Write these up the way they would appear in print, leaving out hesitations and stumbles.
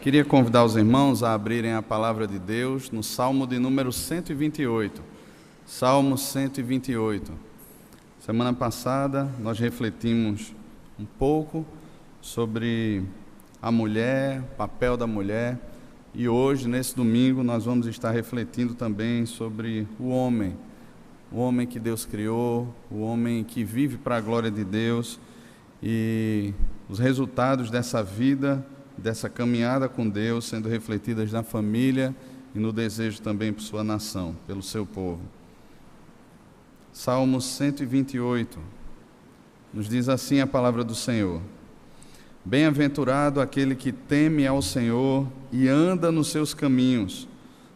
Queria convidar os irmãos a abrirem a palavra de Deus no Salmo de número 128. Salmo 128. Semana passada nós refletimos um pouco sobre a mulher, o papel da mulher, e hoje, nesse domingo, nós vamos estar refletindo também sobre o homem que Deus criou, o homem que vive para a glória de Deus e os resultados dessa vida, dessa caminhada com Deus sendo refletidas na família e no desejo também por sua nação, pelo seu povo. Salmo 128, nos diz assim a palavra do Senhor: Bem-aventurado aquele que teme ao Senhor e anda nos seus caminhos.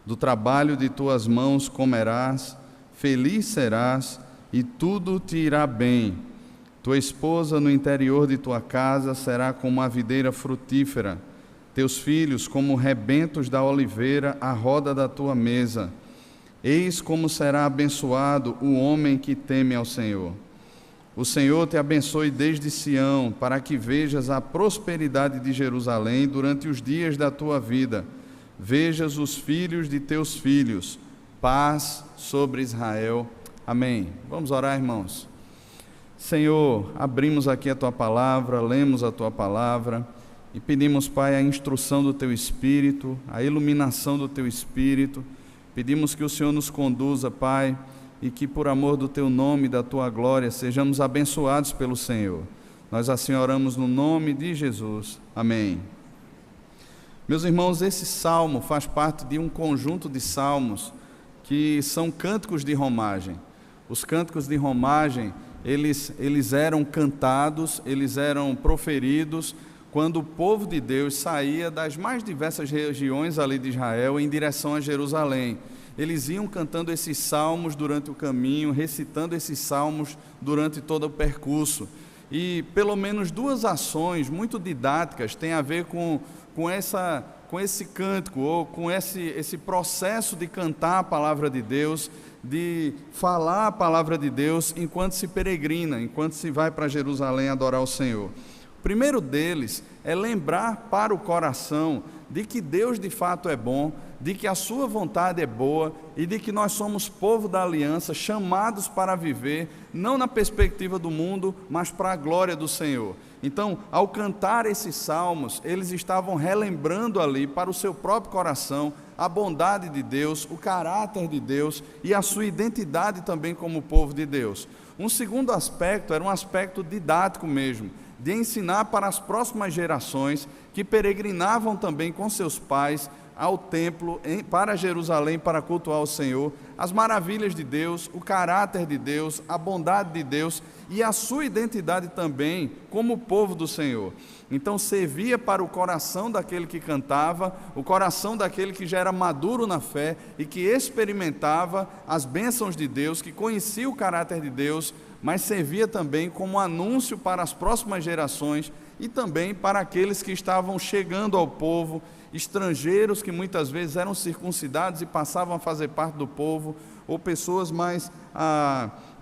Do trabalho de tuas mãos comerás, feliz serás e tudo te irá bem. Tua esposa no interior de tua casa será como a videira frutífera, teus filhos como rebentos da oliveira à roda da tua mesa. Eis como será abençoado o homem que teme ao Senhor. O Senhor te abençoe desde Sião, para que vejas a prosperidade de Jerusalém durante os dias da tua vida. Vejas os filhos de teus filhos. Paz sobre Israel. Amém. Vamos orar, irmãos. Senhor, abrimos aqui a Tua palavra, lemos a Tua palavra e pedimos, Pai, a instrução do Teu Espírito, a iluminação do Teu Espírito. Pedimos que o Senhor nos conduza, Pai, e que por amor do Teu nome e da Tua glória sejamos abençoados pelo Senhor. Nós assim oramos no nome de Jesus. Amém. Meus irmãos, esse salmo faz parte de um conjunto de salmos que são cânticos de romagem. Os cânticos de romagem, eles eram cantados, eles eram proferidos quando o povo de Deus saía das mais diversas regiões ali de Israel em direção a Jerusalém. Eles iam cantando esses salmos durante o caminho, recitando esses salmos durante todo o percurso. E pelo menos duas ações muito didáticas têm a ver com esse cântico, ou com esse processo de cantar a palavra de Deus, de falar a palavra de Deus enquanto se peregrina, enquanto se vai para Jerusalém adorar o Senhor. O primeiro deles é lembrar para o coração de que Deus de fato é bom, de que a sua vontade é boa e de que nós somos povo da aliança, chamados para viver, não na perspectiva do mundo, mas para a glória do Senhor. Então, ao cantar esses salmos, eles estavam relembrando ali para o seu próprio coração a bondade de Deus, o caráter de Deus e a sua identidade também como povo de Deus. Um segundo aspecto era um aspecto didático mesmo, de ensinar para as próximas gerações que peregrinavam também com seus pais ao templo, para Jerusalém, para cultuar o Senhor, as maravilhas de Deus, o caráter de Deus, a bondade de Deus e a sua identidade também como povo do Senhor. Então servia para o coração daquele que cantava, o coração daquele que já era maduro na fé e que experimentava as bênçãos de Deus, que conhecia o caráter de Deus, mas servia também como anúncio para as próximas gerações e também para aqueles que estavam chegando ao povo, estrangeiros que muitas vezes eram circuncidados e passavam a fazer parte do povo, ou pessoas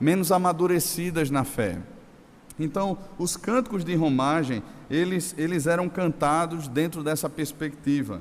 menos amadurecidas na fé. Então, os cânticos de romagem, eles eram cantados dentro dessa perspectiva.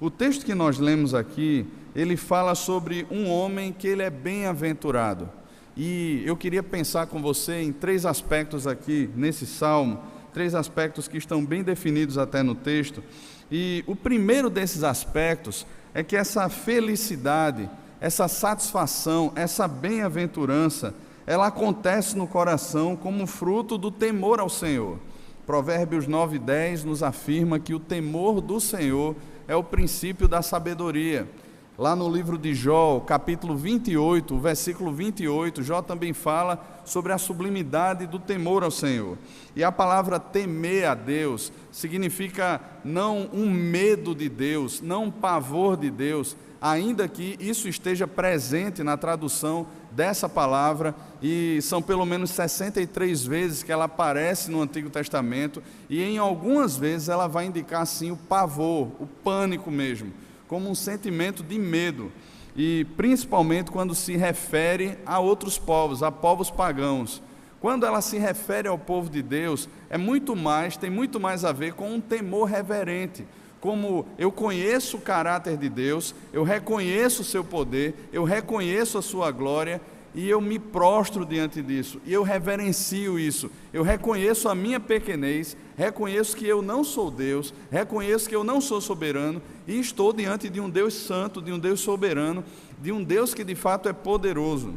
O texto que nós lemos aqui, ele fala sobre um homem que ele é bem-aventurado. E eu queria pensar com você em três aspectos aqui, nesse salmo, três aspectos que estão bem definidos até no texto. E o primeiro desses aspectos é que essa felicidade, essa satisfação, essa bem-aventurança, ela acontece no coração como fruto do temor ao Senhor. Provérbios 9:10 nos afirma que o temor do Senhor é o princípio da sabedoria. Lá no livro de Jó, capítulo 28, versículo 28, Jó também fala sobre a sublimidade do temor ao Senhor. E a palavra temer a Deus significa não um medo de Deus, não um pavor de Deus, ainda que isso esteja presente na tradução dessa palavra, e são pelo menos 63 vezes que ela aparece no Antigo Testamento, e em algumas vezes ela vai indicar assim o pavor, o pânico mesmo, como um sentimento de medo, e principalmente quando se refere a outros povos, a povos pagãos. Quando ela se refere ao povo de Deus, tem muito mais a ver com um temor reverente, como eu conheço o caráter de Deus, eu reconheço o seu poder, eu reconheço a sua glória, e eu me prostro diante disso, e eu reverencio isso, eu reconheço a minha pequenez, reconheço que eu não sou Deus, reconheço que eu não sou soberano, e estou diante de um Deus santo, de um Deus soberano, de um Deus que de fato é poderoso.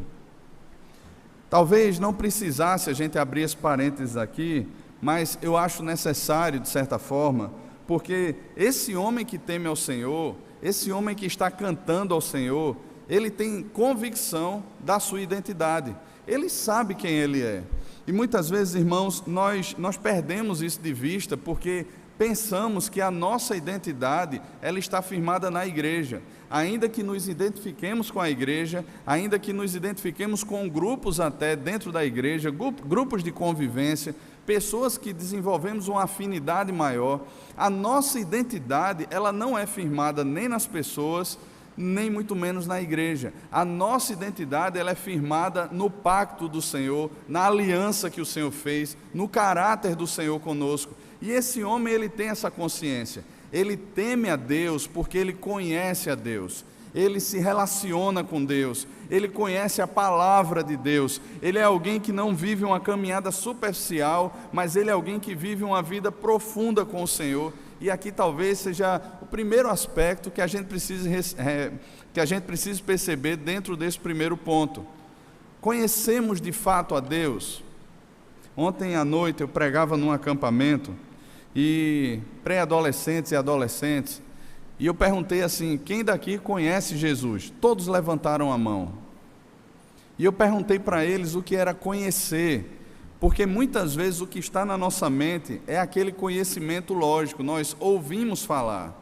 Talvez não precisasse a gente abrir esse parênteses aqui, mas eu acho necessário, de certa forma, porque esse homem que teme ao Senhor, esse homem que está cantando ao Senhor, ele tem convicção da sua identidade, ele sabe quem ele é. E muitas vezes, irmãos, nós perdemos isso de vista, porque pensamos que a nossa identidade, ela está firmada na igreja. Ainda que nos identifiquemos com a igreja, ainda que nos identifiquemos com grupos até dentro da igreja, grupos de convivência, pessoas que desenvolvemos uma afinidade maior, a nossa identidade, ela não é firmada nem nas pessoas, nem muito menos na igreja. A nossa identidade, ela é firmada no pacto do Senhor, na aliança que o Senhor fez, no caráter do Senhor conosco. E esse homem, ele tem essa consciência, ele teme a Deus porque ele conhece a Deus, ele se relaciona com Deus, ele conhece a palavra de Deus, ele é alguém que não vive uma caminhada superficial, mas ele é alguém que vive uma vida profunda com o Senhor. E aqui talvez seja o primeiro aspecto que a gente precise perceber dentro desse primeiro ponto. Conhecemos de fato a Deus? Ontem à noite eu pregava num acampamento, e pré-adolescentes e adolescentes, e eu perguntei assim: quem daqui conhece Jesus? Todos levantaram a mão. E eu perguntei para eles o que era conhecer, porque muitas vezes o que está na nossa mente é aquele conhecimento lógico, nós ouvimos falar,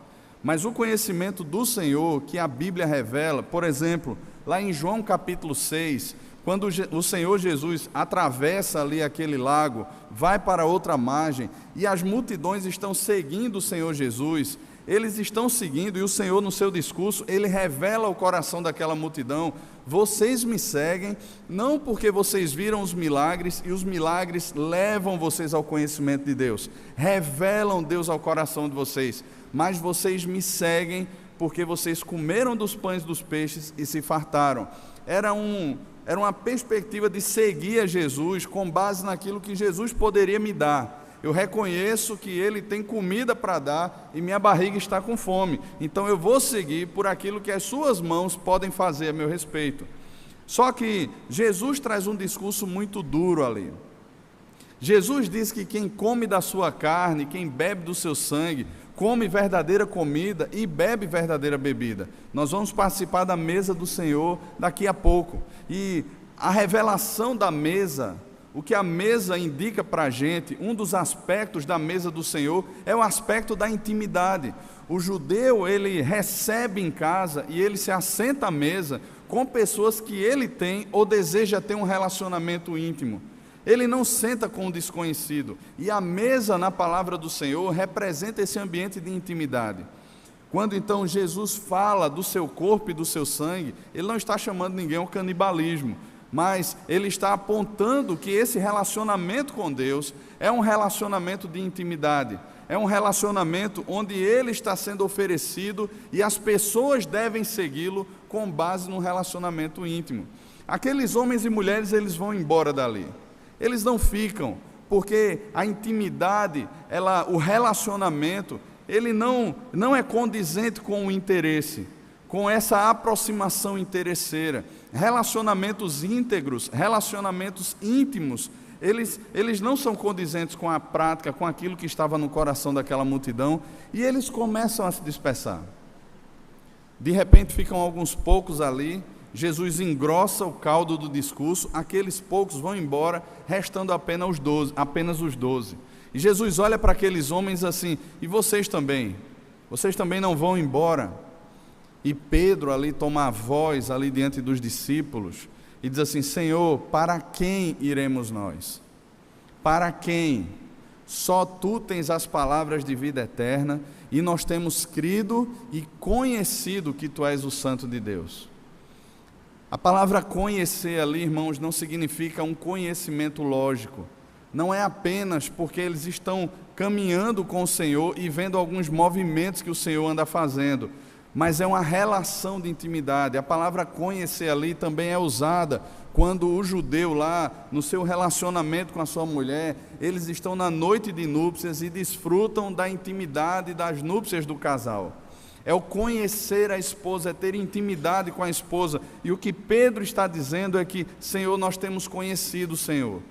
mas o conhecimento do Senhor que a Bíblia revela, por exemplo, lá em João capítulo 6, quando o Senhor Jesus atravessa ali aquele lago, vai para outra margem, e as multidões estão seguindo o Senhor Jesus, eles estão seguindo, e o Senhor no seu discurso, ele revela ao coração daquela multidão: vocês me seguem, não porque vocês viram os milagres, e os milagres levam vocês ao conhecimento de Deus, revelam Deus ao coração de vocês, mas vocês me seguem porque vocês comeram dos pães dos peixes e se fartaram. Era uma perspectiva de seguir a Jesus com base naquilo que Jesus poderia me dar. Eu reconheço que Ele tem comida para dar e minha barriga está com fome, então eu vou seguir por aquilo que as suas mãos podem fazer a meu respeito. Só que Jesus traz um discurso muito duro ali. Jesus diz que quem come da sua carne, quem bebe do seu sangue, come verdadeira comida e bebe verdadeira bebida. Nós vamos participar da mesa do Senhor daqui a pouco, e a revelação da mesa, o que a mesa indica para a gente, um dos aspectos da mesa do Senhor é o aspecto da intimidade. O judeu, ele recebe em casa e ele se assenta à mesa com pessoas que ele tem ou deseja ter um relacionamento íntimo. Ele não senta com o desconhecido, e a mesa na palavra do Senhor representa esse ambiente de intimidade. Quando então Jesus fala do seu corpo e do seu sangue, ele não está chamando ninguém ao canibalismo, mas ele está apontando que esse relacionamento com Deus é um relacionamento de intimidade, é um relacionamento onde ele está sendo oferecido e as pessoas devem segui-lo com base num relacionamento íntimo. Aqueles homens e mulheres, eles vão embora dali, eles não ficam, porque a intimidade, o relacionamento, ele não é condizente com o interesse, com essa aproximação interesseira. Relacionamentos íntegros, relacionamentos íntimos, eles não são condizentes com a prática, com aquilo que estava no coração daquela multidão, e eles começam a se dispersar. De repente ficam alguns poucos ali, Jesus engrossa o caldo do discurso, aqueles poucos vão embora, restando apenas os 12. E Jesus olha para aqueles homens assim: e vocês também não vão embora? E Pedro ali toma a voz ali diante dos discípulos e diz assim: Senhor, para quem iremos nós? Para quem? Só Tu tens as palavras de vida eterna, e nós temos crido e conhecido que Tu és o Santo de Deus. A palavra conhecer ali, irmãos, não significa um conhecimento lógico, não é apenas porque eles estão caminhando com o Senhor e vendo alguns movimentos que o Senhor anda fazendo, mas é uma relação de intimidade. A palavra conhecer ali também é usada quando o judeu lá, no seu relacionamento com a sua mulher, eles estão na noite de núpcias e desfrutam da intimidade das núpcias do casal. É o conhecer a esposa, é ter intimidade com a esposa. E o que Pedro está dizendo é que, Senhor, nós temos conhecido o Senhor.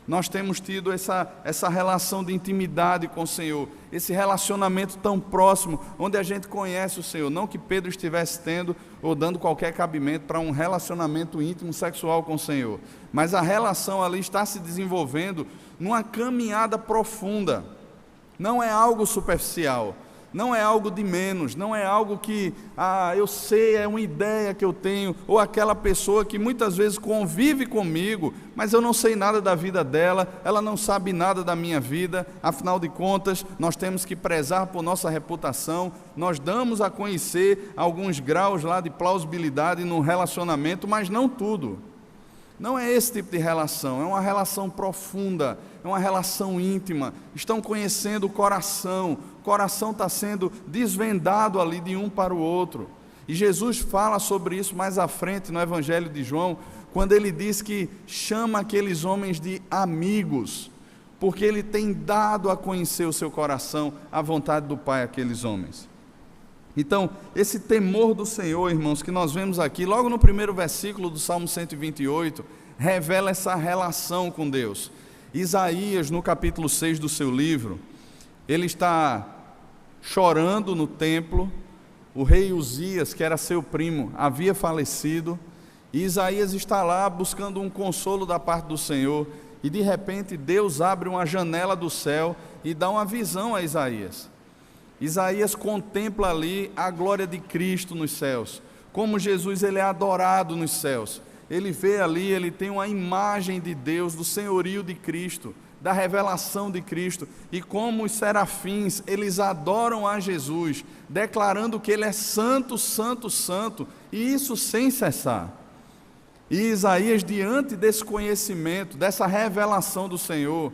Nós temos tido essa relação de intimidade com o Senhor, esse relacionamento tão próximo, onde a gente conhece o Senhor. Não que Pedro estivesse tendo ou dando qualquer cabimento para um relacionamento íntimo sexual com o Senhor, mas a relação ali está se desenvolvendo numa caminhada profunda. Não é algo superficial, não é algo de menos, não é algo que, eu sei, é uma ideia que eu tenho, ou aquela pessoa que muitas vezes convive comigo, mas eu não sei nada da vida dela, ela não sabe nada da minha vida. Afinal de contas, nós temos que prezar por nossa reputação, nós damos a conhecer alguns graus lá de plausibilidade no relacionamento, mas não tudo. Não é esse tipo de relação, é uma relação profunda, é uma relação íntima. Estão conhecendo o coração está sendo desvendado ali de um para o outro. E Jesus fala sobre isso mais à frente no Evangelho de João, quando ele diz que chama aqueles homens de amigos, porque ele tem dado a conhecer o seu coração, a vontade do Pai àqueles homens. Então, esse temor do Senhor, irmãos, que nós vemos aqui, logo no primeiro versículo do Salmo 128, revela essa relação com Deus. Isaías, no capítulo 6 do seu livro, ele está chorando no templo. O rei Uzias, que era seu primo, havia falecido, e Isaías está lá buscando um consolo da parte do Senhor, e de repente Deus abre uma janela do céu e dá uma visão a Isaías. Isaías contempla ali a glória de Cristo nos céus, como Jesus ele é adorado nos céus. Ele vê ali, ele tem uma imagem de Deus, do senhorio de Cristo, da revelação de Cristo, e como os serafins, eles adoram a Jesus, declarando que Ele é santo, santo, santo, e isso sem cessar. E Isaías, diante desse conhecimento, dessa revelação do Senhor,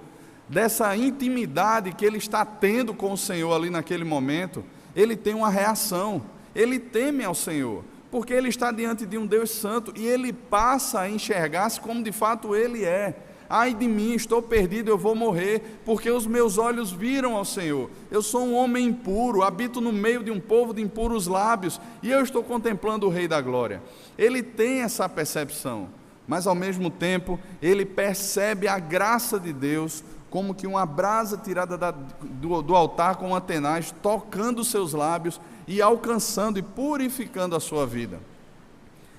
dessa intimidade que ele está tendo com o Senhor ali naquele momento, ele tem uma reação, ele teme ao Senhor, porque ele está diante de um Deus santo, e ele passa a enxergar-se como de fato ele é. Ai de mim, estou perdido, eu vou morrer, porque os meus olhos viram ao Senhor. Eu sou um homem impuro, habito no meio de um povo de impuros lábios, e eu estou contemplando o Rei da Glória. Ele tem essa percepção, mas ao mesmo tempo, ele percebe a graça de Deus, como que uma brasa tirada do altar com uma tenaz, tocando os seus lábios e alcançando e purificando a sua vida.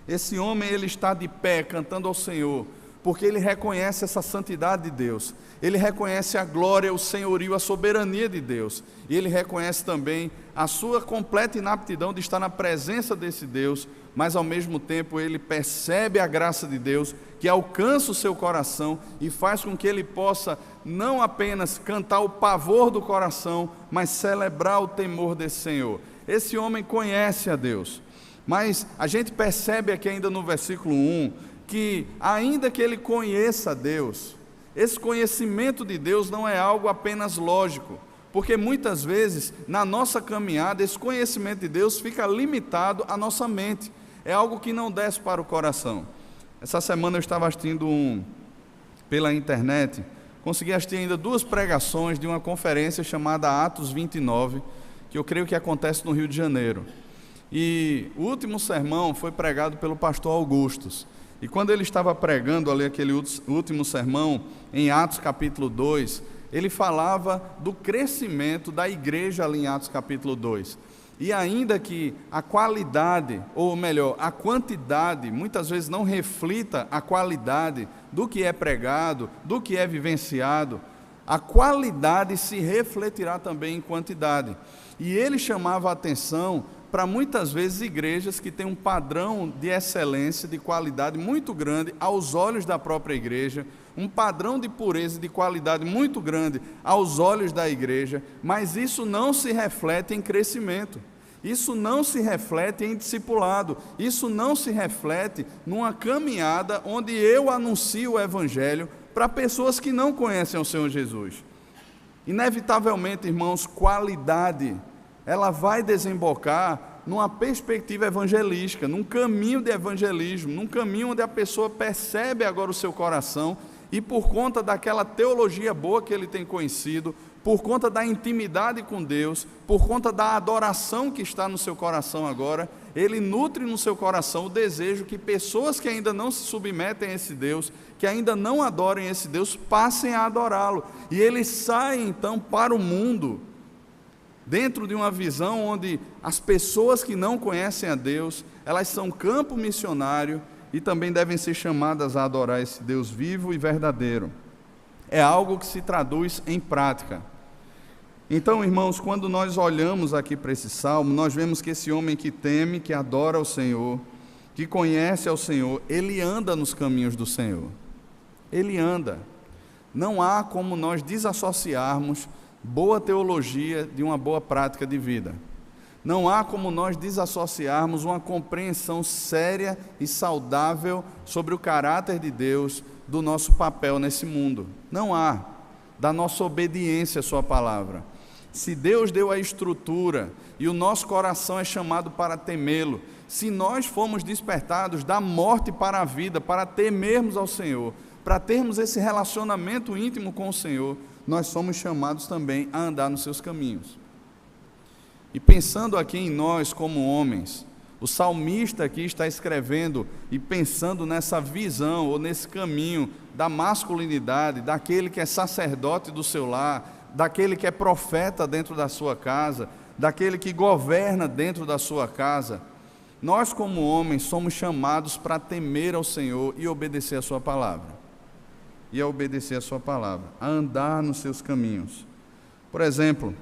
Esse homem, ele está de pé, cantando ao Senhor, porque ele reconhece essa santidade de Deus, ele reconhece a glória, o senhorio, a soberania de Deus, e ele reconhece também a sua completa inaptidão de estar na presença desse Deus, mas ao mesmo tempo ele percebe a graça de Deus, que alcança o seu coração e faz com que ele possa não apenas cantar o pavor do coração, mas celebrar o temor desse Senhor. Esse homem conhece a Deus, mas a gente percebe aqui ainda no versículo 1, que ainda que ele conheça Deus, esse conhecimento de Deus não é algo apenas lógico, porque muitas vezes na nossa caminhada esse conhecimento de Deus fica limitado à nossa mente, é algo que não desce para o coração. Essa semana eu estava assistindo pela internet, consegui assistir ainda 2 pregações de uma conferência chamada Atos 29, que eu creio que acontece no Rio de Janeiro, e o último sermão foi pregado pelo pastor Augustus. E quando ele estava pregando ali aquele último sermão, em Atos capítulo 2, ele falava do crescimento da igreja ali em Atos capítulo 2. E ainda que a qualidade, ou melhor, a quantidade, muitas vezes não reflita a qualidade do que é pregado, do que é vivenciado, a qualidade se refletirá também em quantidade. E ele chamava a atenção para muitas vezes igrejas que têm um padrão de excelência, de qualidade muito grande aos olhos da própria igreja, um padrão de pureza e de qualidade muito grande aos olhos da igreja, mas isso não se reflete em crescimento, isso não se reflete em discipulado, isso não se reflete numa caminhada onde eu anuncio o Evangelho para pessoas que não conhecem o Senhor Jesus. Inevitavelmente, irmãos, qualidade, ela vai desembocar numa perspectiva evangelística, num caminho de evangelismo, num caminho onde a pessoa percebe agora o seu coração e, por conta daquela teologia boa que ele tem conhecido, por conta da intimidade com Deus, por conta da adoração que está no seu coração agora, ele nutre no seu coração o desejo que pessoas que ainda não se submetem a esse Deus, que ainda não adorem esse Deus, passem a adorá-lo. E ele sai então para o mundo, dentro de uma visão onde as pessoas que não conhecem a Deus, elas são campo missionário e também devem ser chamadas a adorar esse Deus vivo e verdadeiro. É algo que se traduz em prática. Então, irmãos, quando nós olhamos aqui para esse salmo, nós vemos que esse homem que teme, que adora o Senhor, que conhece ao Senhor, ele anda nos caminhos do Senhor. Ele anda. Não há como nós desassociarmos boa teologia de uma boa prática de vida. Não há como nós desassociarmos uma compreensão séria e saudável sobre o caráter de Deus do nosso papel nesse mundo. Não há. Da nossa obediência à sua palavra. Se Deus deu a estrutura e o nosso coração é chamado para temê-lo, se nós fomos despertados da morte para a vida, para temermos ao Senhor, para termos esse relacionamento íntimo com o Senhor, nós somos chamados também a andar nos seus caminhos. E pensando aqui em nós como homens, o salmista aqui está escrevendo e pensando nessa visão ou nesse caminho da masculinidade, daquele que é sacerdote do seu lar, daquele que é profeta dentro da sua casa, daquele que governa dentro da sua casa. Nós como homens somos chamados para temer ao Senhor e obedecer a sua palavra. E a obedecer a sua palavra, a andar nos seus caminhos. Por exemplo,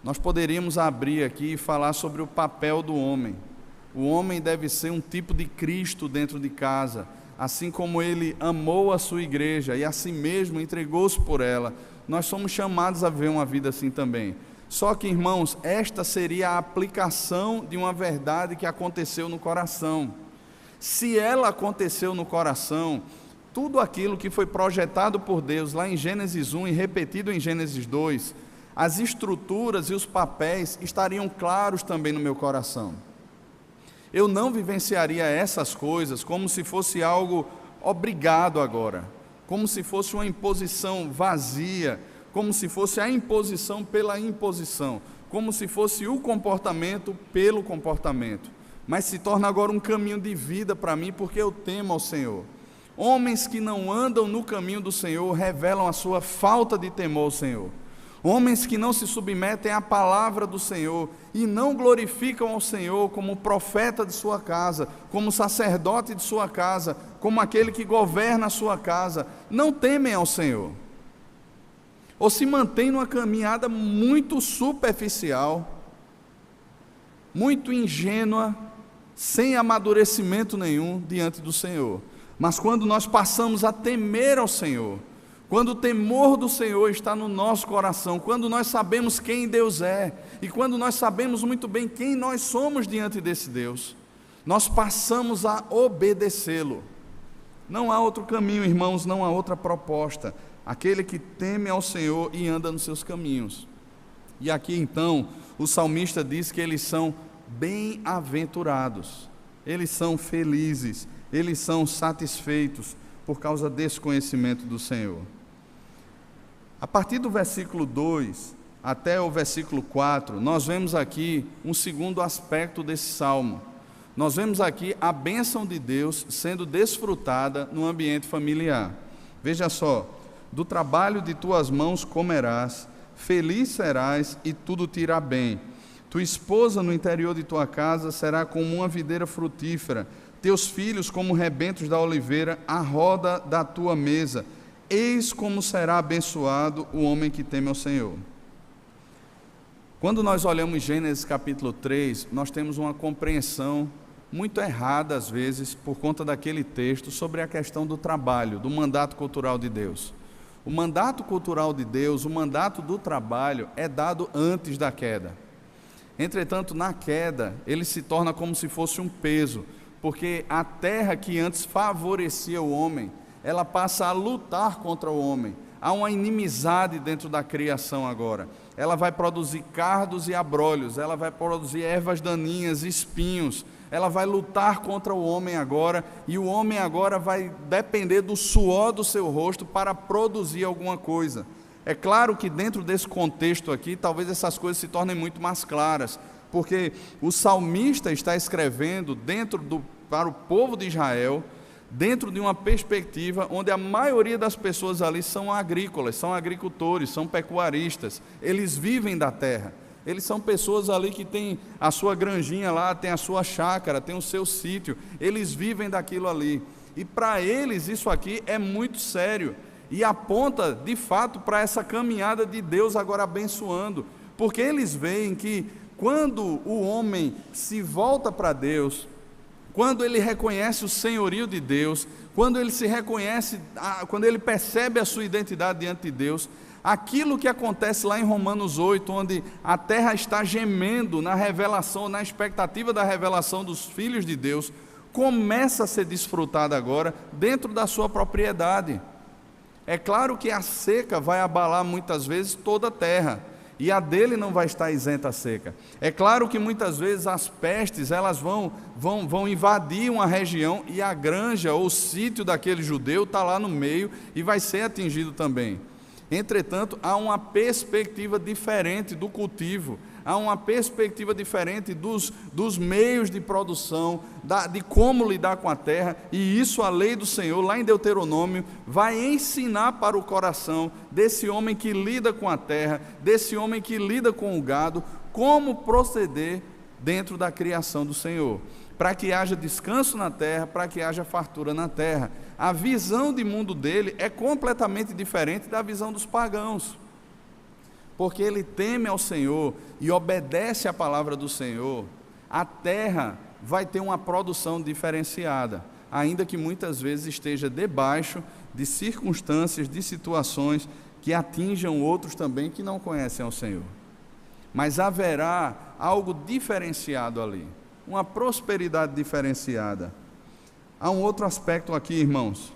nós poderíamos abrir aqui e falar sobre o papel do homem. O homem deve ser um tipo de Cristo dentro de casa, assim como ele amou a sua igreja e a si mesmo entregou-se por ela. Nós somos chamados a ver uma vida assim também. Só que, irmãos, esta seria a aplicação de uma verdade que aconteceu no coração. Se ela aconteceu no coração, tudo aquilo que foi projetado por Deus lá em Gênesis 1 e repetido em Gênesis 2, as estruturas e os papéis estariam claros também no meu coração. Eu não vivenciaria essas coisas como se fosse algo obrigado agora, como se fosse uma imposição vazia, como se fosse a imposição pela imposição, como se fosse o comportamento pelo comportamento, mas se torna agora um caminho de vida para mim, porque eu temo ao Senhor. Homens que não andam no caminho do Senhor revelam a sua falta de temor ao Senhor. Homens que não se submetem à palavra do Senhor e não glorificam ao Senhor como profeta de sua casa, como sacerdote de sua casa, como aquele que governa a sua casa, não temem ao Senhor. Ou se mantêm numa caminhada muito superficial, muito ingênua, sem amadurecimento nenhum diante do Senhor. Mas quando nós passamos a temer ao Senhor, quando o temor do Senhor está no nosso coração, quando nós sabemos quem Deus é, e quando nós sabemos muito bem quem nós somos diante desse Deus, nós passamos a obedecê-lo. Não há outro caminho, irmãos, não há outra proposta. Aquele que teme ao Senhor e anda nos seus caminhos. E aqui então, o salmista diz que eles são bem-aventurados, eles são felizes, eles são satisfeitos por causa desse conhecimento do Senhor. A partir do versículo 2 até o versículo 4, nós vemos aqui um segundo aspecto desse salmo. Nós vemos aqui a bênção de Deus sendo desfrutada no ambiente familiar. Veja só: do trabalho de tuas mãos comerás, feliz serás e tudo te irá bem. Tua esposa no interior de tua casa será como uma videira frutífera, teus filhos como rebentos da oliveira à roda da tua mesa. Eis como será abençoado o homem que teme ao Senhor. Quando nós olhamos Gênesis capítulo 3, nós temos uma compreensão muito errada às vezes, por conta daquele texto, sobre a questão do trabalho, do mandato cultural de Deus. O mandato cultural de Deus, o mandato do trabalho, é dado antes da queda. Entretanto, na queda, ele se torna como se fosse um peso, porque a terra que antes favorecia o homem, ela passa a lutar contra o homem. Há uma inimizade dentro da criação agora. Ela vai produzir cardos e abrolhos, ela vai produzir ervas daninhas, espinhos, ela vai lutar contra o homem agora, e o homem agora vai depender do suor do seu rosto para produzir alguma coisa. É claro que dentro desse contexto aqui, talvez essas coisas se tornem muito mais claras, porque o salmista está escrevendo para o povo de Israel, dentro de uma perspectiva onde a maioria das pessoas ali são agrícolas, são agricultores, são pecuaristas, eles vivem da terra, eles são pessoas ali que têm a sua granjinha lá, têm a sua chácara, têm o seu sítio, eles vivem daquilo ali, e para eles isso aqui é muito sério, e aponta de fato para essa caminhada de Deus agora abençoando, porque eles veem que quando o homem se volta para Deus, quando ele reconhece o senhorio de Deus, quando ele se reconhece, quando ele percebe a sua identidade diante de Deus, aquilo que acontece lá em Romanos 8, onde a terra está gemendo na revelação, na expectativa da revelação dos filhos de Deus, começa a ser desfrutada agora dentro da sua propriedade. É claro que a seca vai abalar muitas vezes toda a terra, e a dele não vai estar isenta a seca. É claro que muitas vezes as pestes elas vão invadir uma região, e a granja ou o sítio daquele judeu está lá no meio e vai ser atingido também. Entretanto, há uma perspectiva diferente do cultivo, há uma perspectiva diferente dos meios de produção, de como lidar com a terra, e isso a lei do Senhor, lá em Deuteronômio, vai ensinar para o coração desse homem que lida com a terra, desse homem que lida com o gado, como proceder dentro da criação do Senhor, para que haja descanso na terra, para que haja fartura na terra. A visão de mundo dele é completamente diferente da visão dos pagãos, porque ele teme ao Senhor e obedece à palavra do Senhor. A terra vai ter uma produção diferenciada, ainda que muitas vezes esteja debaixo de circunstâncias, de situações que atinjam outros também que não conhecem ao Senhor. Mas haverá algo diferenciado ali, uma prosperidade diferenciada. Há um outro aspecto aqui, irmãos,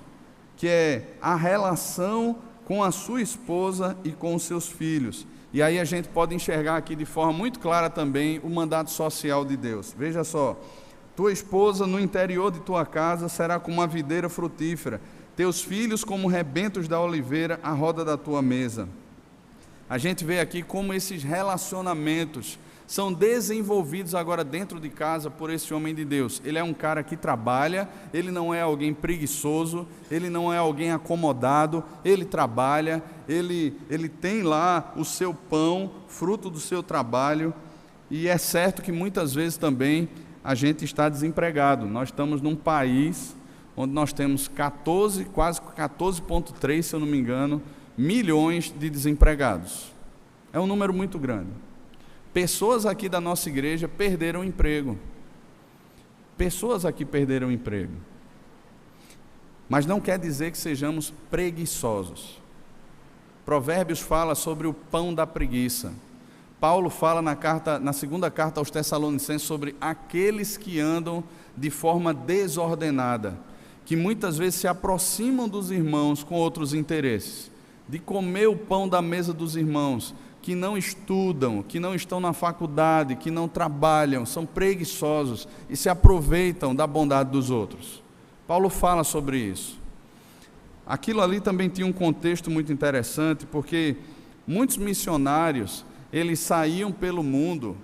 que é a relação com a sua esposa e com os seus filhos. E aí a gente pode enxergar aqui de forma muito clara também o mandato social de Deus. Veja só, tua esposa no interior de tua casa será como uma videira frutífera, teus filhos como rebentos da oliveira à roda da tua mesa. A gente vê aqui como esses relacionamentos são desenvolvidos agora dentro de casa por esse homem de Deus. Ele é um cara que trabalha, ele não é alguém preguiçoso, ele não é alguém acomodado, ele trabalha, ele tem lá o seu pão, fruto do seu trabalho, e é certo que muitas vezes também a gente está desempregado. Nós estamos num país onde nós temos quase 14,3, se eu não me engano, milhões de desempregados. É um número muito grande. Pessoas aqui da nossa igreja perderam o emprego. Pessoas aqui perderam o emprego. Mas não quer dizer que sejamos preguiçosos. Provérbios fala sobre o pão da preguiça. Paulo fala na segunda carta aos Tessalonicenses sobre aqueles que andam de forma desordenada, que muitas vezes se aproximam dos irmãos com outros interesses, de comer o pão da mesa dos irmãos, que não estudam, que não estão na faculdade, que não trabalham, são preguiçosos e se aproveitam da bondade dos outros. Paulo fala sobre isso. Aquilo ali também tinha um contexto muito interessante, porque muitos missionários, eles saíam pelo mundo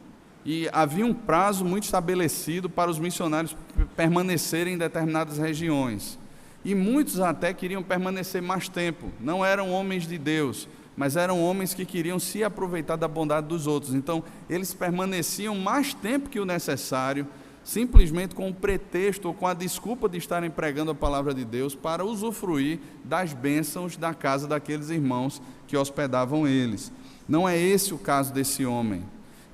e havia um prazo muito estabelecido para os missionários permanecerem em determinadas regiões. E muitos até queriam permanecer mais tempo, não eram homens de Deus, mas eram homens que queriam se aproveitar da bondade dos outros. Então, eles permaneciam mais tempo que o necessário, simplesmente com o pretexto ou com a desculpa de estarem pregando a palavra de Deus para usufruir das bênçãos da casa daqueles irmãos que hospedavam eles. Não é esse o caso desse homem.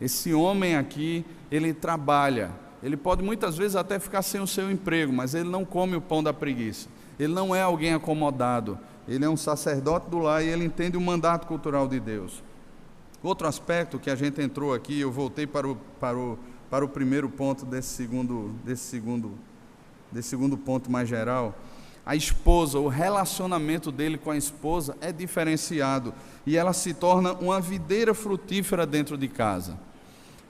Esse homem aqui, ele trabalha, ele pode muitas vezes até ficar sem o seu emprego, mas ele não come o pão da preguiça, ele não é alguém acomodado, ele é um sacerdote do lar e ele entende o mandato cultural de Deus. Outro aspecto que a gente entrou aqui, eu voltei para o primeiro ponto desse segundo ponto mais geral. a esposa, o relacionamento dele com a esposa é diferenciado e ela se torna uma videira frutífera dentro de casa.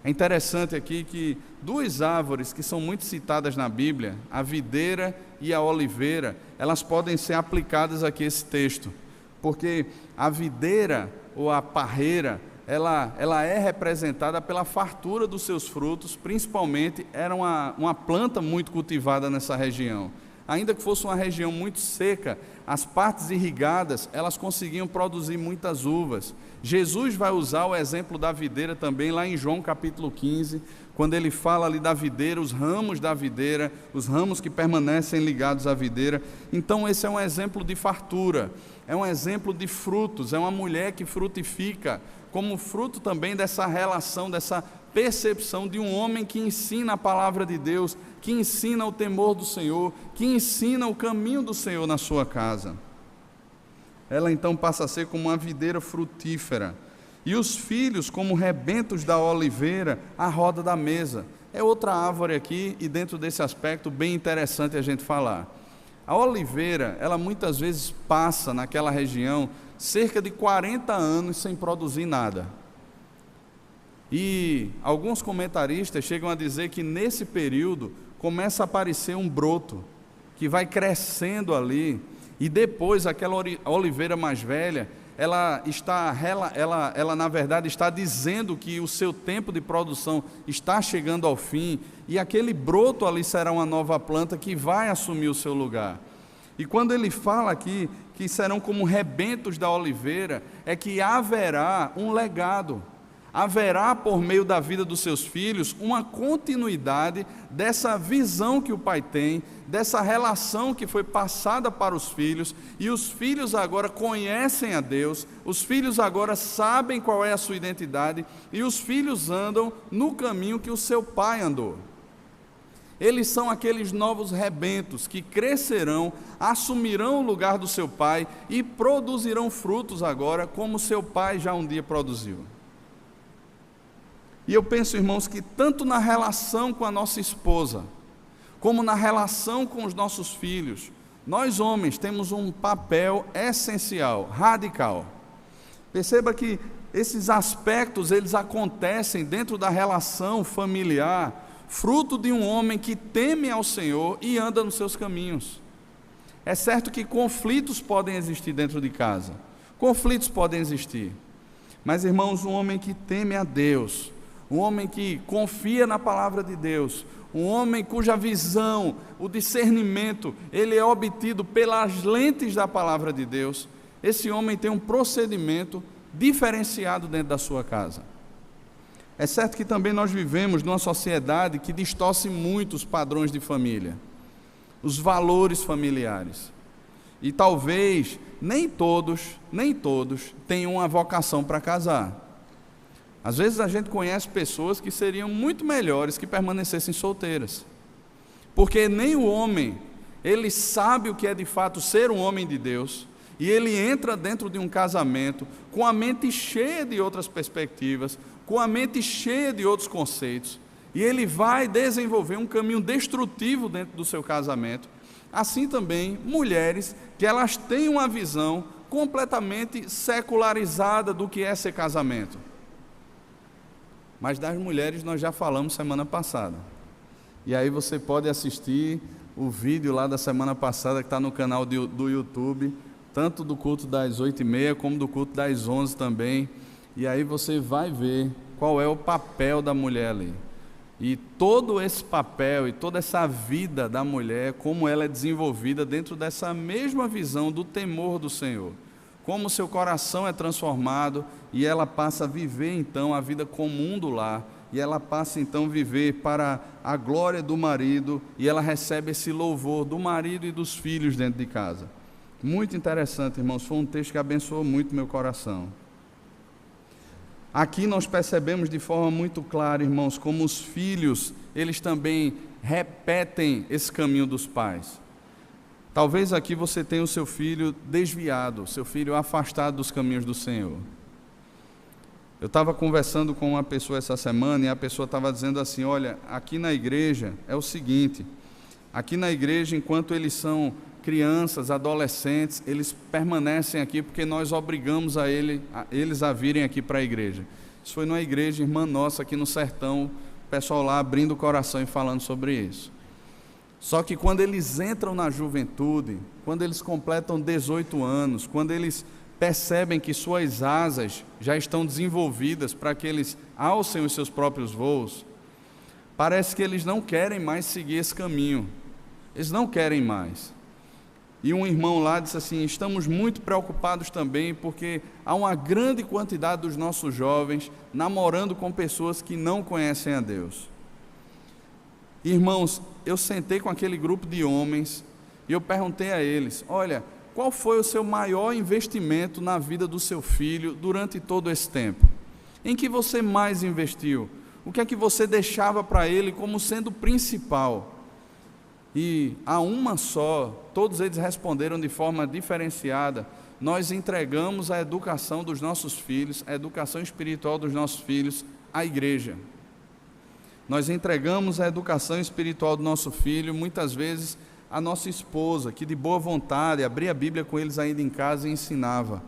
É interessante aqui que duas árvores que são muito citadas na Bíblia, a videira e a oliveira, elas podem ser aplicadas aqui a esse texto, porque a videira ou a parreira, ela é representada pela fartura dos seus frutos, principalmente era uma planta muito cultivada nessa região. Ainda que fosse uma região muito seca, as partes irrigadas, elas conseguiam produzir muitas uvas. Jesus vai usar o exemplo da videira também lá em João capítulo 15, quando ele fala ali da videira, os ramos da videira, os ramos que permanecem ligados à videira. Então esse é um exemplo de fartura, é um exemplo de frutos, é uma mulher que frutifica, como fruto também dessa relação, dessa percepção de um homem que ensina a palavra de Deus, que ensina o temor do Senhor, que ensina o caminho do Senhor na sua casa. Ela então passa a ser como uma videira frutífera, e os filhos como rebentos da oliveira à roda da mesa. É outra árvore aqui, e dentro desse aspecto bem interessante a gente falar. A oliveira, ela muitas vezes passa naquela região cerca de 40 anos sem produzir nada. E alguns comentaristas chegam a dizer que nesse período começa a aparecer um broto que vai crescendo ali, e depois aquela oliveira mais velha, ela na verdade está dizendo que o seu tempo de produção está chegando ao fim, e aquele broto ali será uma nova planta que vai assumir o seu lugar. E quando ele fala aqui que serão como rebentos da oliveira, é que haverá um legado, haverá por meio da vida dos seus filhos uma continuidade dessa visão que o pai tem, dessa relação que foi passada para os filhos, e os filhos agora conhecem a Deus, os filhos agora sabem qual é a sua identidade, e os filhos andam no caminho que o seu pai andou. Eles são aqueles novos rebentos que crescerão, assumirão o lugar do seu pai e produzirão frutos agora, como seu pai já um dia produziu. E eu penso, irmãos, que tanto na relação com a nossa esposa, como na relação com os nossos filhos, nós homens temos um papel essencial, radical. Perceba que esses aspectos, eles acontecem dentro da relação familiar, fruto de um homem que teme ao Senhor e anda nos seus caminhos. É certo que conflitos podem existir dentro de casa, conflitos podem existir, mas, irmãos, um homem que teme a Deus, um homem que confia na palavra de Deus, um homem cuja visão, o discernimento, ele é obtido pelas lentes da palavra de Deus, esse homem tem um procedimento diferenciado dentro da sua casa. É certo que também nós vivemos numa sociedade que distorce muito os padrões de família, os valores familiares, e talvez nem todos tenham uma vocação para casar. Às vezes a gente conhece pessoas que seriam muito melhores que permanecessem solteiras, porque nem o homem, ele sabe o que é de fato ser um homem de Deus, e ele entra dentro de um casamento com a mente cheia de outras perspectivas, com a mente cheia de outros conceitos, e ele vai desenvolver um caminho destrutivo dentro do seu casamento. Assim também, mulheres que elas têm uma visão completamente secularizada do que é ser casamento. Mas das mulheres nós já falamos semana passada, e aí você pode assistir o vídeo lá da semana passada que está no canal do YouTube, tanto do culto das 8h30 como do culto das 11 também, e aí você vai ver qual é o papel da mulher ali, e todo esse papel e toda essa vida da mulher, como ela é desenvolvida dentro dessa mesma visão do temor do Senhor, como seu coração é transformado, e ela passa a viver então a vida comum do lar, e ela passa então a viver para a glória do marido, e ela recebe esse louvor do marido e dos filhos dentro de casa. Muito interessante, irmãos, foi um texto que abençoou muito meu coração. Aqui nós percebemos de forma muito clara, irmãos, como os filhos, eles também repetem esse caminho dos pais. Talvez aqui você tenha o seu filho desviado, seu filho afastado dos caminhos do Senhor. Eu estava conversando com uma pessoa essa semana, e a pessoa estava dizendo assim: olha, aqui na igreja é o seguinte, aqui na igreja, enquanto eles são crianças, adolescentes, eles permanecem aqui porque nós obrigamos eles a virem aqui para a igreja. Isso foi numa igreja irmã nossa aqui no sertão, o pessoal lá abrindo o coração e falando sobre isso. Só que quando eles entram na juventude, quando eles completam 18 anos, quando eles percebem que suas asas já estão desenvolvidas para que eles alcem os seus próprios voos, parece que eles não querem mais seguir esse caminho. Eles não querem mais. E um irmão lá disse assim: estamos muito preocupados também porque há uma grande quantidade dos nossos jovens namorando com pessoas que não conhecem a Deus. Irmãos, eu sentei com aquele grupo de homens e eu perguntei a eles: olha, qual foi o seu maior investimento na vida do seu filho durante todo esse tempo? Em que você mais investiu? O que é que você deixava para ele como sendo principal? E a uma só, todos eles responderam de forma diferenciada: nós entregamos a educação dos nossos filhos, a educação espiritual dos nossos filhos à igreja. Nós entregamos a educação espiritual do nosso filho, muitas vezes a nossa esposa, que de boa vontade abria a Bíblia com eles ainda em casa e ensinava.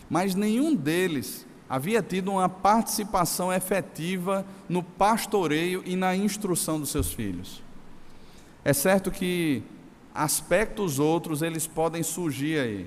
Mas nenhum deles havia tido uma participação efetiva no pastoreio e na instrução dos seus filhos. É certo que aspectos outros eles podem surgir aí.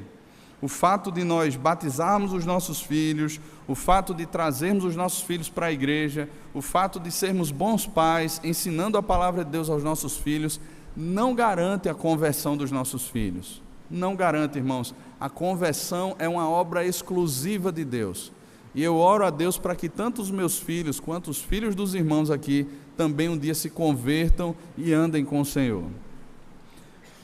O fato de nós batizarmos os nossos filhos, o fato de trazermos os nossos filhos para a igreja, o fato de sermos bons pais, ensinando a palavra de Deus aos nossos filhos, não garante a conversão dos nossos filhos. Não garante, irmãos. A conversão é uma obra exclusiva de Deus. E eu oro a Deus para que tanto os meus filhos quanto os filhos dos irmãos aqui também um dia se convertam e andem com o Senhor.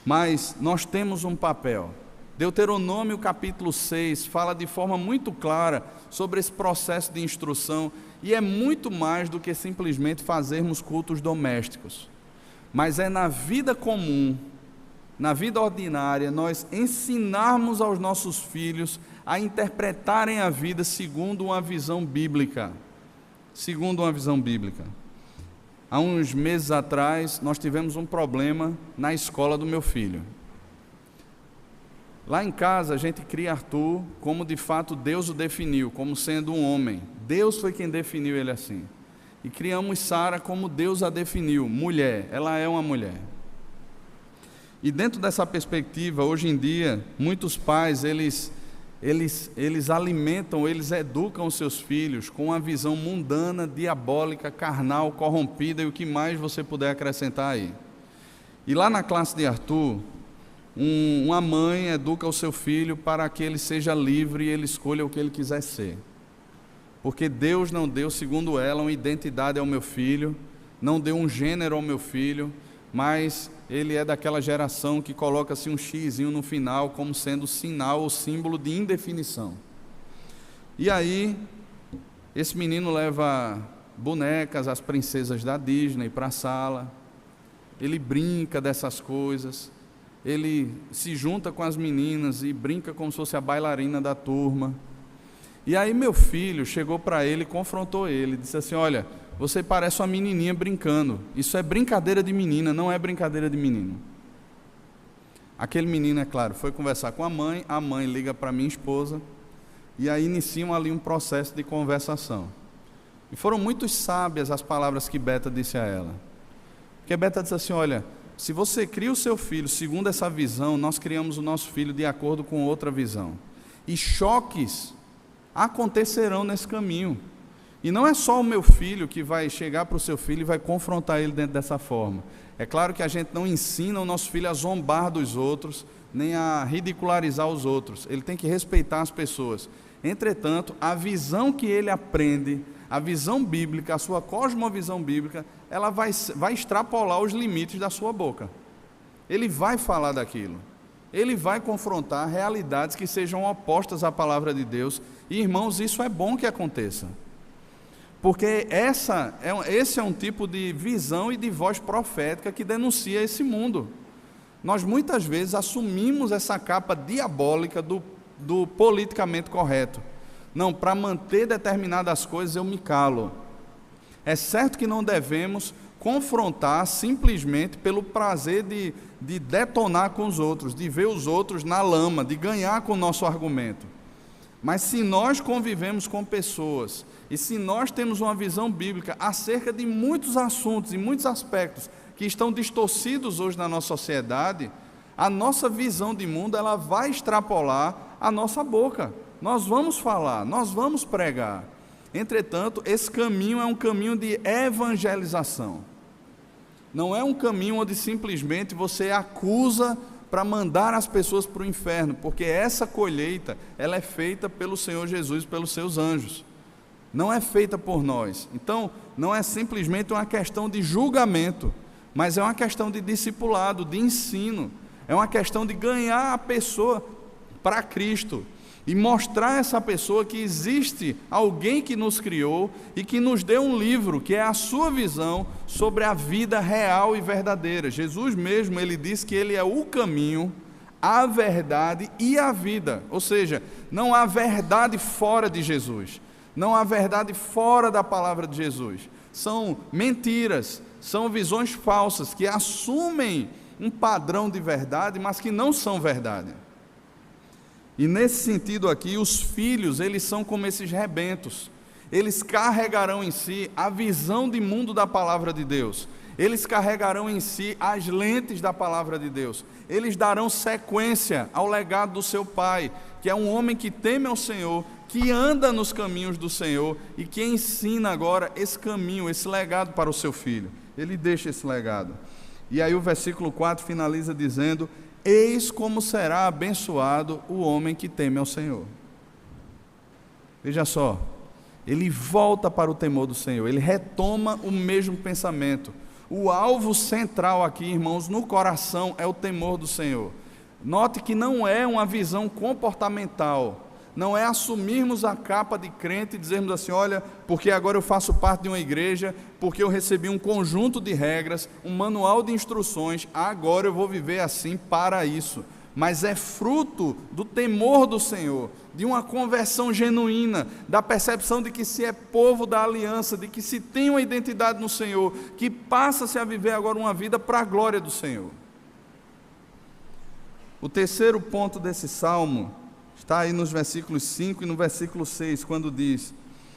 Mas nós temos um papel. Deuteronômio capítulo 6 fala de forma muito clara sobre esse processo de instrução, e é muito mais do que simplesmente fazermos cultos domésticos, mas é na vida comum, na vida ordinária, nós ensinarmos aos nossos filhos a interpretarem a vida segundo uma visão bíblica. Segundo uma visão bíblica. Há uns meses atrás, nós tivemos um problema na escola do meu filho. Lá em casa, a gente cria Arthur como de fato Deus o definiu, como sendo um homem. Deus foi quem definiu ele assim. E criamos Sara como Deus a definiu, mulher. Ela é uma mulher. E dentro dessa perspectiva, hoje em dia, muitos pais, eles alimentam, eles educam os seus filhos com uma visão mundana, diabólica, carnal, corrompida e o que mais você puder acrescentar aí. E lá na classe de Arthur, uma mãe educa o seu filho para que ele seja livre e ele escolha o que ele quiser ser. Porque Deus não deu, segundo ela, uma identidade ao meu filho, não deu um gênero ao meu filho, mas ele é daquela geração que coloca-se um xizinho no final como sendo sinal ou símbolo de indefinição. E aí, esse menino leva bonecas, as princesas da Disney para a sala, ele brinca dessas coisas, ele se junta com as meninas e brinca como se fosse a bailarina da turma. E aí meu filho chegou para ele e confrontou ele, disse assim: olha, você parece uma menininha brincando, isso é brincadeira de menina, não é brincadeira de menino. Aquele menino, é claro, foi conversar com a mãe liga para minha esposa, e aí iniciam ali um processo de conversação. E foram muito sábias as palavras que Beta disse a ela. Porque Beta disse assim: olha, se você cria o seu filho segundo essa visão, nós criamos o nosso filho de acordo com outra visão. E choques acontecerão nesse caminho. E não é só o meu filho que vai chegar para o seu filho e vai confrontar ele dentro dessa forma. É claro que a gente não ensina o nosso filho a zombar dos outros, nem a ridicularizar os outros. Ele tem que respeitar as pessoas. Entretanto, a visão que ele aprende, a visão bíblica, a sua cosmovisão bíblica, ela vai extrapolar os limites da sua boca. Ele vai falar daquilo. Ele vai confrontar realidades que sejam opostas à palavra de Deus. E, irmãos, isso é bom que aconteça. Porque esse é um tipo de visão e de voz profética que denuncia esse mundo. Nós muitas vezes assumimos essa capa diabólica do politicamente correto. Não, para manter determinadas coisas eu me calo. É certo que não devemos confrontar simplesmente pelo prazer de detonar com os outros, de ver os outros na lama, de ganhar com o nosso argumento. Mas se nós convivemos com pessoas, e se nós temos uma visão bíblica acerca de muitos assuntos e muitos aspectos que estão distorcidos hoje na nossa sociedade, a nossa visão de mundo ela vai extrapolar a nossa boca. Nós vamos falar, nós vamos pregar. Entretanto, esse caminho é um caminho de evangelização. Não é um caminho onde simplesmente você acusa para mandar as pessoas para o inferno, porque essa colheita ela é feita pelo Senhor Jesus, pelos seus anjos. Não é feita por nós. Então, não é simplesmente uma questão de julgamento, mas é uma questão de discipulado, de ensino. É uma questão de ganhar a pessoa para Cristo e mostrar a essa pessoa que existe alguém que nos criou e que nos deu um livro, que é a sua visão sobre a vida real e verdadeira. Jesus mesmo, ele diz que ele é o caminho, a verdade e a vida. Ou seja, não há verdade fora de Jesus. Não há verdade fora da palavra de Jesus. São mentiras, são visões falsas que assumem um padrão de verdade, mas que não são verdade. E nesse sentido aqui, os filhos, eles são como esses rebentos. Eles carregarão em si a visão de mundo da palavra de Deus. Eles carregarão em si as lentes da palavra de Deus. Eles darão sequência ao legado do seu pai, que é um homem que teme ao Senhor, que anda nos caminhos do Senhor e que ensina agora esse caminho, esse legado para o seu filho. Ele deixa esse legado. E aí o versículo 4 finaliza dizendo: eis como será abençoado o homem que teme ao Senhor. Veja só, ele volta para o temor do Senhor, ele retoma o mesmo pensamento. O alvo central aqui, irmãos, no coração é o temor do Senhor. Note que não é uma visão comportamental, não é assumirmos a capa de crente e dizermos assim: olha, porque agora eu faço parte de uma igreja, porque eu recebi um conjunto de regras, um manual de instruções, agora eu vou viver assim para isso. Mas é fruto do temor do Senhor, de uma conversão genuína, da percepção de que se é povo da aliança, de que se tem uma identidade no Senhor, que passa-se a viver agora uma vida para a glória do Senhor. O terceiro ponto desse salmo está aí nos versículos 5 e no versículo 6, quando diz: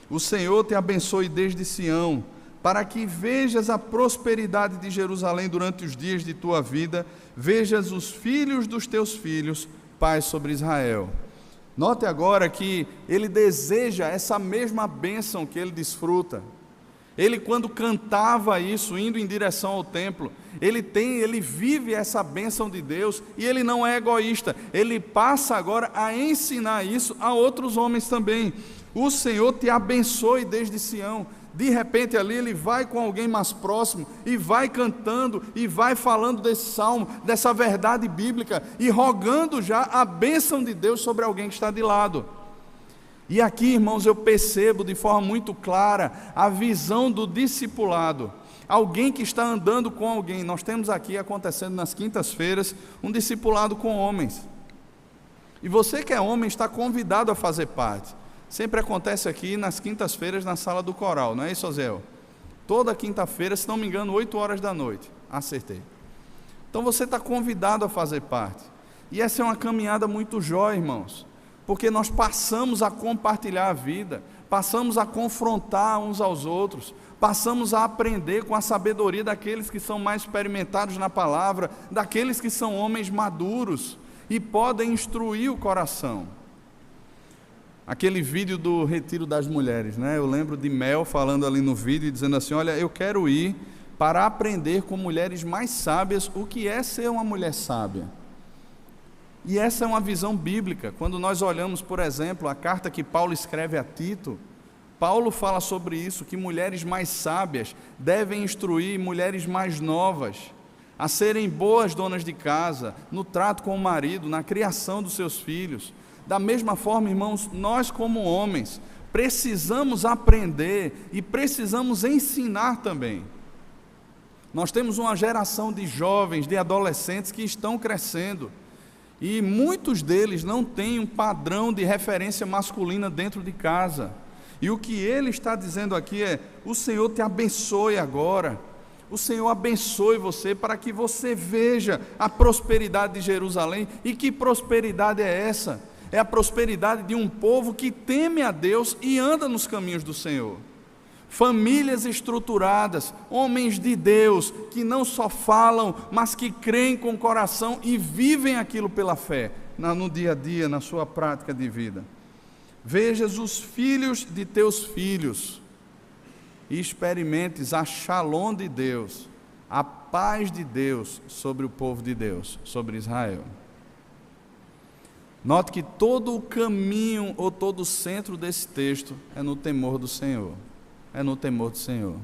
o Senhor te abençoe desde Sião, para que vejas a prosperidade de Jerusalém durante os dias de tua vida, vejas os filhos dos teus filhos, paz sobre Israel. Note agora que ele deseja essa mesma bênção que ele desfruta. Ele, quando cantava isso, indo em direção ao templo, ele vive essa bênção de Deus, e ele não é egoísta, ele passa agora a ensinar isso a outros homens também. O Senhor te abençoe desde Sião. De repente ali ele vai com alguém mais próximo e vai cantando e vai falando desse salmo, dessa verdade bíblica, e rogando já a bênção de Deus sobre alguém que está de lado. E aqui, irmãos, eu percebo de forma muito clara a visão do discipulado. Alguém que está andando com alguém. Nós temos aqui acontecendo nas quintas-feiras um discipulado com homens. E você que é homem está convidado a fazer parte. Sempre acontece aqui nas quintas-feiras na sala do coral, não é isso, Oziel? Toda quinta-feira, se não me engano, 8 horas da noite. Acertei. Então você está convidado a fazer parte. E essa é uma caminhada muito jóia, irmãos. Porque nós passamos a compartilhar a vida, passamos a confrontar uns aos outros, passamos a aprender com a sabedoria daqueles que são mais experimentados na palavra, daqueles que são homens maduros e podem instruir o coração. Aquele vídeo do Retiro das Mulheres, né? Eu lembro de Mel falando ali no vídeo, dizendo assim: olha, eu quero ir para aprender com mulheres mais sábias o que é ser uma mulher sábia. E essa é uma visão bíblica. Quando nós olhamos, por exemplo, a carta que Paulo escreve a Tito, Paulo fala sobre isso, que mulheres mais sábias devem instruir mulheres mais novas a serem boas donas de casa, no trato com o marido, na criação dos seus filhos. Da mesma forma, irmãos, nós como homens precisamos aprender e precisamos ensinar também. Nós temos uma geração de jovens, de adolescentes que estão crescendo, e muitos deles não têm um padrão de referência masculina dentro de casa. E o que ele está dizendo aqui é: o Senhor te abençoe agora, o Senhor abençoe você para que você veja a prosperidade de Jerusalém. E que prosperidade é essa? É a prosperidade de um povo que teme a Deus e anda nos caminhos do Senhor. Famílias estruturadas, homens de Deus, que não só falam, mas que creem com o coração e vivem aquilo pela fé, no dia a dia, na sua prática de vida. Vejas os filhos de teus filhos e experimentes a shalom de Deus, a paz de Deus sobre o povo de Deus, sobre Israel. Note que todo o caminho ou todo o centro desse texto é no temor do Senhor. É no temor do Senhor.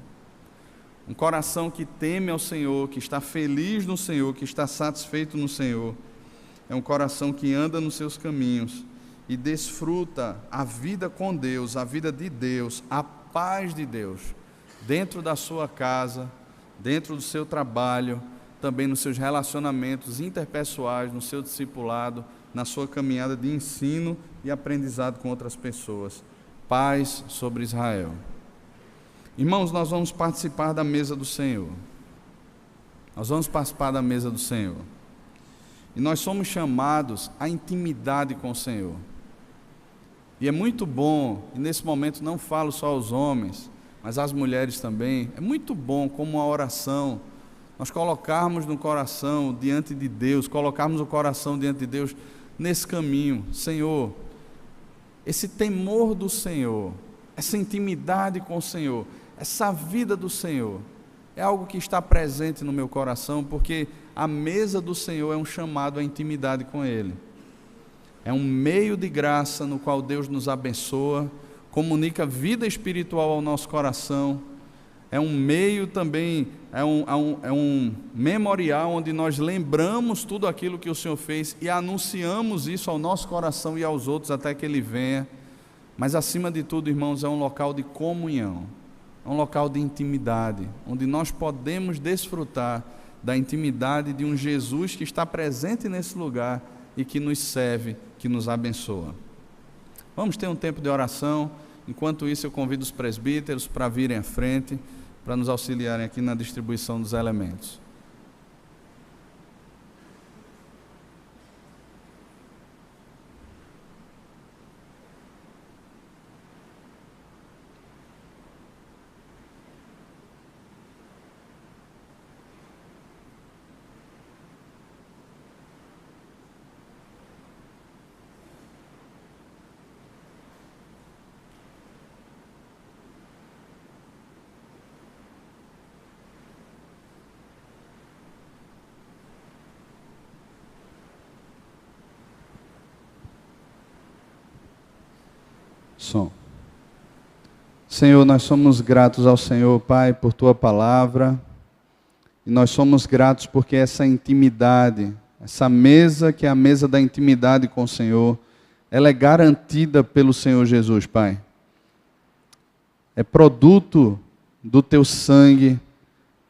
Um coração que teme ao Senhor, que está feliz no Senhor, que está satisfeito no Senhor, é um coração que anda nos seus caminhos e desfruta a vida com Deus, a vida de Deus, a paz de Deus, dentro da sua casa, dentro do seu trabalho, também nos seus relacionamentos interpessoais, no seu discipulado, na sua caminhada de ensino e aprendizado com outras pessoas. Paz sobre Israel. Irmãos, nós vamos participar da mesa do Senhor. Nós vamos participar da mesa do Senhor. E nós somos chamados à intimidade com o Senhor. E é muito bom, e nesse momento não falo só aos homens, mas às mulheres também, é muito bom como a oração, nós colocarmos no coração diante de Deus, colocarmos o coração diante de Deus nesse caminho. Senhor, esse temor do Senhor, essa intimidade com o Senhor, essa vida do Senhor, é algo que está presente no meu coração, porque a mesa do Senhor é um chamado à intimidade com Ele. É um meio de graça no qual Deus nos abençoa, comunica vida espiritual ao nosso coração. É um meio também, é um memorial onde nós lembramos tudo aquilo que o Senhor fez e anunciamos isso ao nosso coração e aos outros até que Ele venha. Mas acima de tudo, irmãos, é um local de comunhão, é um local de intimidade, onde nós podemos desfrutar da intimidade de um Jesus que está presente nesse lugar e que nos serve, que nos abençoa. Vamos ter um tempo de oração. Enquanto isso, eu convido os presbíteros para virem à frente, para nos auxiliarem aqui na distribuição dos elementos. Som. Senhor, nós somos gratos ao Senhor, Pai, por Tua palavra, e nós somos gratos porque essa intimidade, essa mesa que é a mesa da intimidade com o Senhor, ela é garantida pelo Senhor Jesus, Pai. É produto do Teu sangue,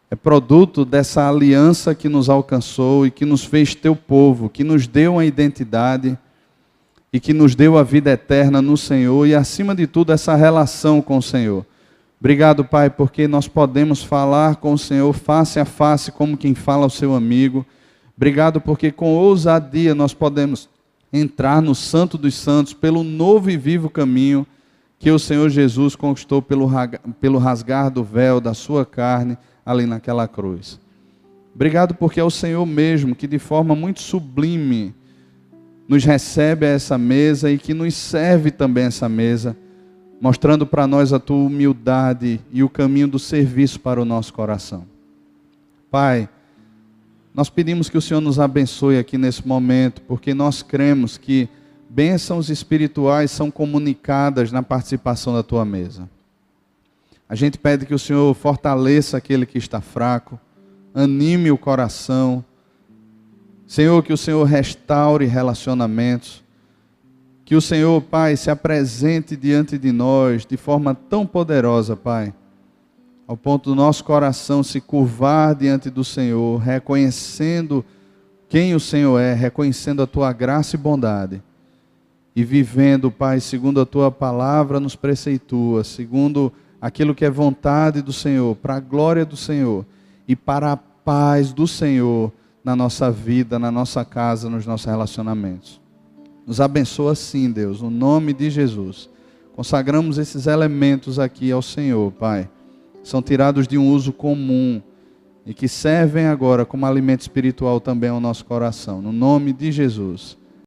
é produto dessa aliança que nos alcançou e que nos fez Teu povo, que nos deu uma identidade e que nos deu a vida eterna no Senhor e, acima de tudo, essa relação com o Senhor. Obrigado, Pai, porque nós podemos falar com o Senhor face a face, como quem fala ao seu amigo. Obrigado porque com ousadia nós podemos entrar no Santo dos Santos, pelo novo e vivo caminho que o Senhor Jesus conquistou pelo rasgar do véu da sua carne ali naquela cruz. Obrigado porque é o Senhor mesmo que de forma muito sublime nos recebe a essa mesa e que nos serve também essa mesa, mostrando para nós a Tua humildade e o caminho do serviço para o nosso coração. Pai, nós pedimos que o Senhor nos abençoe aqui nesse momento, porque nós cremos que bênçãos espirituais são comunicadas na participação da Tua mesa. A gente pede que o Senhor fortaleça aquele que está fraco, anime o coração. Senhor, que o Senhor restaure relacionamentos, que o Senhor, Pai, se apresente diante de nós de forma tão poderosa, Pai, ao ponto do nosso coração se curvar diante do Senhor, reconhecendo quem o Senhor é, reconhecendo a Tua graça e bondade, e vivendo, Pai, segundo a Tua palavra nos preceitua, segundo aquilo que é vontade do Senhor, para a glória do Senhor, e para a paz do Senhor na nossa vida, na nossa casa, nos nossos relacionamentos. Nos abençoa sim, Deus, no nome de Jesus. Consagramos esses elementos aqui ao Senhor, Pai. São tirados de um uso comum e que servem agora como alimento espiritual também ao nosso coração. No nome de Jesus.